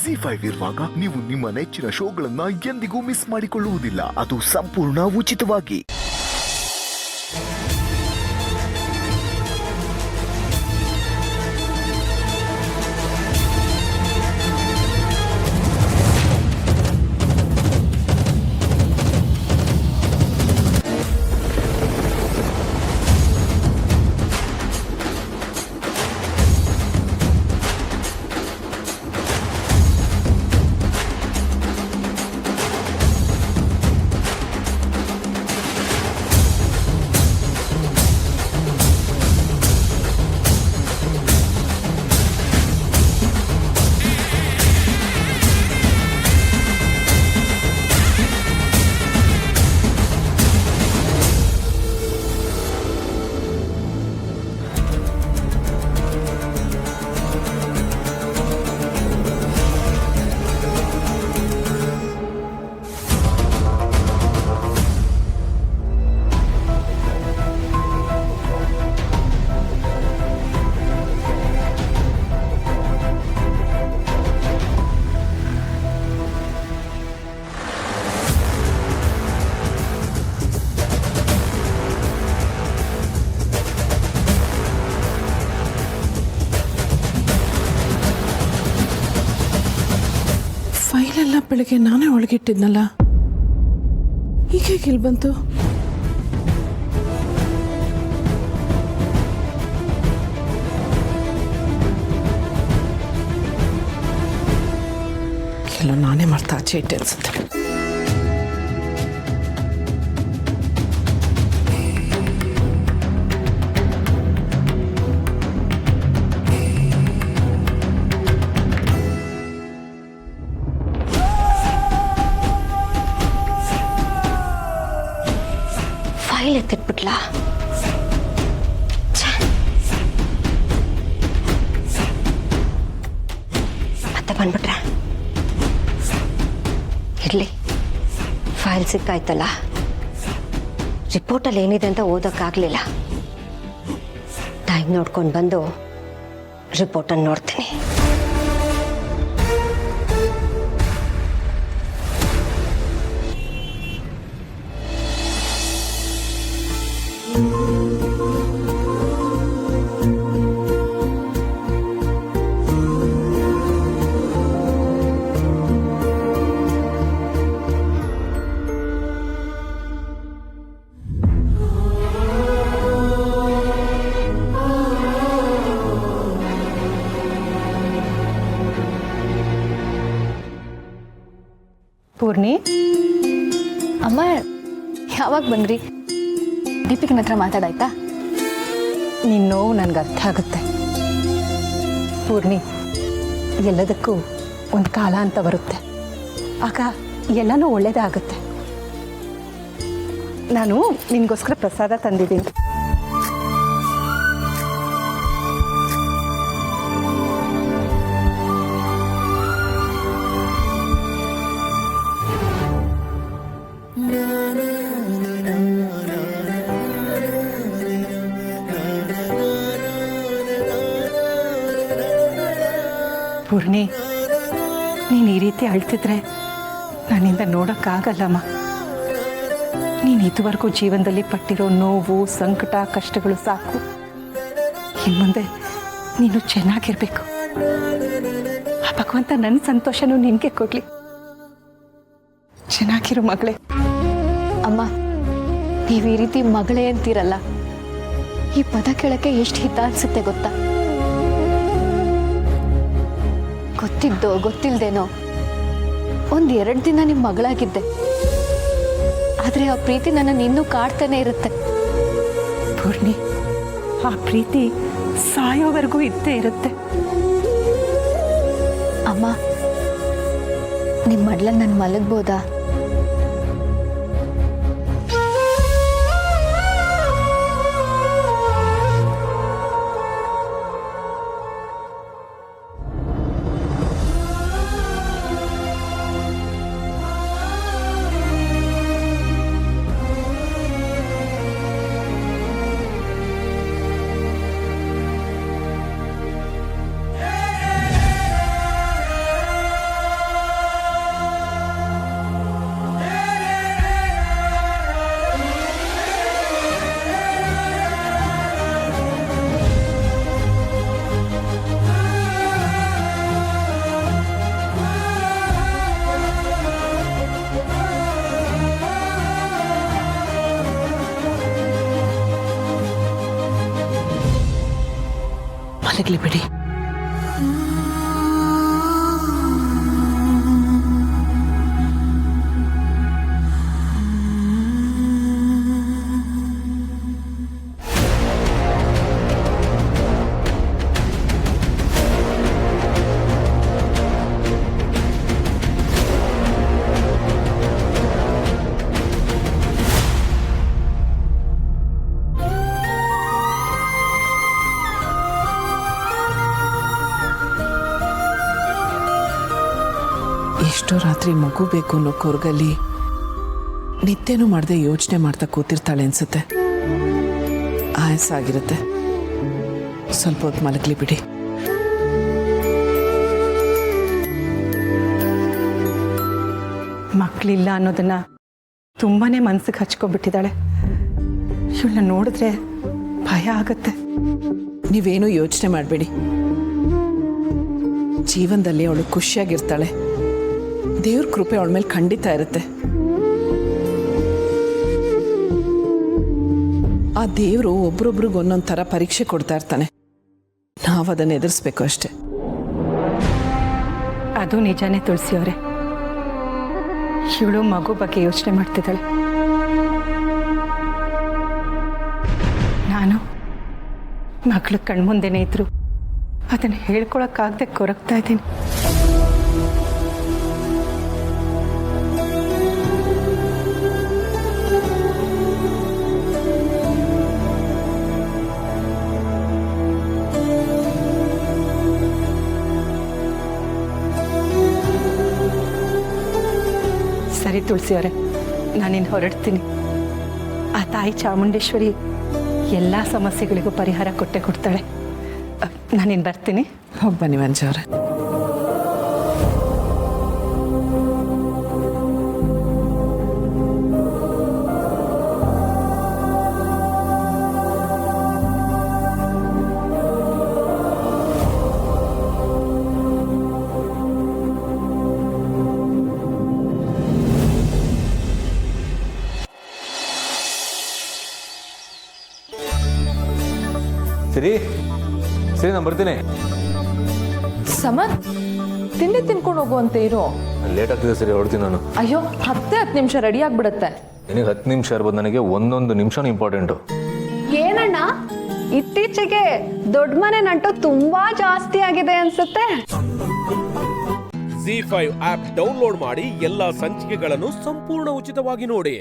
ಜಿ5 ಇರುವಾಗ ನೀವು ನಿಮ್ಮ ನೆಚ್ಚಿನ ಶೋಗಳನ್ನ ಎಂದಿಗೂ ಮಿಸ್ ಮಾಡಿಕೊಳ್ಳುವುದಿಲ್ಲ. ಅದು ಸಂಪೂರ್ಣ ಉಚಿತವಾಗಿ. ಫೈಲೆಲ್ಲ ಬೆಳಗ್ಗೆ ನಾನೇ ಒಳಗಿಟ್ಟಿದ್ನಲ್ಲ, ಈಗ ಇಲ್ಲಿ ಬಂತು? ಎಲ್ಲ ನಾನೇ ಮಾಡ್ತಾ ಆಚೆ ಇಟ್ಟೆ ಅನ್ಸುತ್ತೆ. ಫೈಲ್ ಎತ್ತಿಟ್ಬಿಟ್ಲಾ? ಮತ್ತೆ ಬಂದ್ಬಿಟ್ರೆ ಇರ್ಲಿ, ಫೈಲ್ ಸಿಕ್ಕಾಯ್ತಲ್ಲ. ರಿಪೋರ್ಟಲ್ಲಿ ಏನಿದೆ ಅಂತ ಓದೋಕ್ಕಾಗಲಿಲ್ಲ. ಟೈಮ್ ನೋಡ್ಕೊಂಡು ಬಂದು ರಿಪೋರ್ಟನ್ನು ನೋಡ್ತೀನಿ. ಪೂರ್ಣಿ, ಅಮ್ಮ ಯಾವಾಗ ಬಂದ್ರಿ? ದೀಪಿಕನ ಹತ್ರ ಮಾತಾಡಾಯ್ತಾ? ನಿನ್ನ ನೋವು ನನಗೆ ಅರ್ಥ ಆಗುತ್ತೆ ಪೂರ್ಣಿ. ಎಲ್ಲದಕ್ಕೂ ಒಂದು ಕಾಲ ಅಂತ ಬರುತ್ತೆ, ಆಗ ಎಲ್ಲನೂ ಒಳ್ಳೇದಾಗುತ್ತೆ. ನಾನು ನಿನಗೋಸ್ಕರ ಪ್ರಸಾದ ತಂದಿದ್ದೀನಿ. ಪೂರ್ಣಿ, ನೀನು ಈ ರೀತಿ ಅಳ್ತಿದ್ರೆ ನನ್ನಿಂದ ನೋಡೋಕ್ಕಾಗಲ್ಲಮ್ಮ. ನೀನು ಇದುವರೆಗೂ ಜೀವನದಲ್ಲಿ ಪಟ್ಟಿರೋ ನೋವು, ಸಂಕಟ, ಕಷ್ಟಗಳು ಸಾಕು. ಇನ್ನು ಮುಂದೆ ನೀನು ಚೆನ್ನಾಗಿರ್ಬೇಕು. ಆ ಭಗವಂತ ನನ್ನ ಸಂತೋಷನೂ ನಿನಗೆ ಕೊಡ್ಲಿ. ಚೆನ್ನಾಗಿರು ಮಗಳೇ. ಅಮ್ಮ, ನೀವು ಈ ರೀತಿ ಮಗಳೇ ಅಂತೀರಲ್ಲ, ಈ ಪದ ಕೇಳಕ್ಕೆ ಎಷ್ಟು ಹಿತ ಅನ್ಸುತ್ತೆ ಗೊತ್ತಾ? ಗೊತ್ತಿದ್ದೋ ಗೊತ್ತಿಲ್ದೇನೋ 1-2 ದಿನ ನಿಮ್ಮ ಮಗಳಾಗಿದ್ದೆ, ಆದ್ರೆ ಆ ಪ್ರೀತಿ ನನ್ನನ್ನು ಇನ್ನೂ ಕಾಡ್ತಾನೆ ಇರುತ್ತೆ. ಪೂರ್ಣಿ, ಆ ಪ್ರೀತಿ ಸಾಯೋವರೆಗೂ ಇದ್ದೇ ಇರುತ್ತೆ. ಅಮ್ಮ, ನಿಮ್ಮ ಮಡ್ಲಲ್ಲಿ ನಾನು ಮಲಗ್ಬೋದಾ? ಮಲಗಲಿ ಬಿಡಿ. ಎಷ್ಟೋ ರಾತ್ರಿ ಮಗು ಬೇಕು ಅನ್ನೋ ಕೊರಗಲ್ಲಿ ನಿದ್ದೆನೂ ಮಾಡದೆ ಯೋಚನೆ ಮಾಡ್ತಾ ಕೂತಿರ್ತಾಳೆ ಅನ್ಸುತ್ತೆ. ಆಯಸ್ಸಾಗಿರುತ್ತೆ. ಸ್ವಲ್ಪ ಹೊತ್ತು ಮಲಗಲಿ ಬಿಡಿ. ಮಕ್ಕಳಿಲ್ಲ ಅನ್ನೋದನ್ನ ತುಂಬಾನೇ ಮನ್ಸಿಗೆ ಹಚ್ಕೊಂಡ್ಬಿಟ್ಟಿದ್ದಾಳೆ. ಇವಳನ್ನ ನೋಡಿದ್ರೆ ಭಯ ಆಗತ್ತೆ. ನೀವೇನೂ ಯೋಚನೆ ಮಾಡಬೇಡಿ. ಜೀವನದಲ್ಲಿ ಅವಳು ಖುಷಿಯಾಗಿರ್ತಾಳೆ. ದೇವ್ರ ಕೃಪೆ ಅವಳ ಮೇಲೆ ಖಂಡಿತ ಇರುತ್ತೆ. ಆ ದೇವರು ಒಬ್ರೊಬ್ರಿಗೆ ಒಂದೊಂದು ಥರ ಪರೀಕ್ಷೆ ಕೊಡ್ತಾ ಇರ್ತಾನೆ. ನಾವು ಅದನ್ನು ಎದುರಿಸ್ಬೇಕು ಅಷ್ಟೆ. ಅದು ನಿಜಾನೇ ತುಳಸಿಯವರೇ. ಇವಳು ಮಗು ಬಗ್ಗೆ ಯೋಚನೆ ಮಾಡ್ತಿದ್ದಾಳೆ. ನಾನು ಮಗಳು ಕಣ್ಮುಂದೆನೇ ಇದ್ರು ಅದನ್ನು ಹೇಳ್ಕೊಳಕ್ಕಾಗದೆ ಕೊರಗ್ತಾ ಇದ್ದೀನಿ. ಸರಿ ತುಳಸಿಯವರೇ, ನಾನಿನ್ನು ಹೊರಡ್ತೀನಿ. ಆ ತಾಯಿ ಚಾಮುಂಡೇಶ್ವರಿ ಎಲ್ಲ ಸಮಸ್ಯೆಗಳಿಗೂ ಪರಿಹಾರ ಕೊಟ್ಟೆ ಕೊಡ್ತಾಳೆ. ನಾನಿನ್ನು ಬರ್ತೀನಿ. ಹೋಗಿ ಬನ್ನಿ ಮಂಜವ್ರೆ. ಸರಿ ಸರಿ, ನಾನು ಬರ್ತೀನಿ. ಸಮನ್, ತಿಂಡಿ ತಿನ್ಕೊಂಡು ಹೋಗುವಂತೆ ಇರೋ. ಲೇಟ್ ಆಗ್ತಿದೆ, ಸರಿ ಹೊರಡ್ತೀನಿ ನಾನು. ಅಯ್ಯೋ, 10 ನಿಮಿಷ ರೆಡಿ ಆಗ್ಬಿಡತ್ತೆ. ನಿನಗೆ 10 ನಿಮಿಷ ಇರ್ಬೋದು, ನನಗೆ ಒಂದೊಂದು ನಿಮಿಷನೂ ಇಂಪಾರ್ಟೆಂಟು. ಏನಣ್ಣ, ಇತ್ತೀಚೆಗೆ ದೊಡ್ಡ ಮನೆ ನಂಟು ತುಂಬಾ ಜಾಸ್ತಿ ಆಗಿದೆ ಅನ್ಸುತ್ತೆ. ZEE5 ಆಪ್ ಡೌನ್ಲೋಡ್ ಮಾಡಿ ಎಲ್ಲಾ ಸಂಚಿಕೆಗಳನ್ನು ಸಂಪೂರ್ಣ ಉಚಿತವಾಗಿ ನೋಡಿ.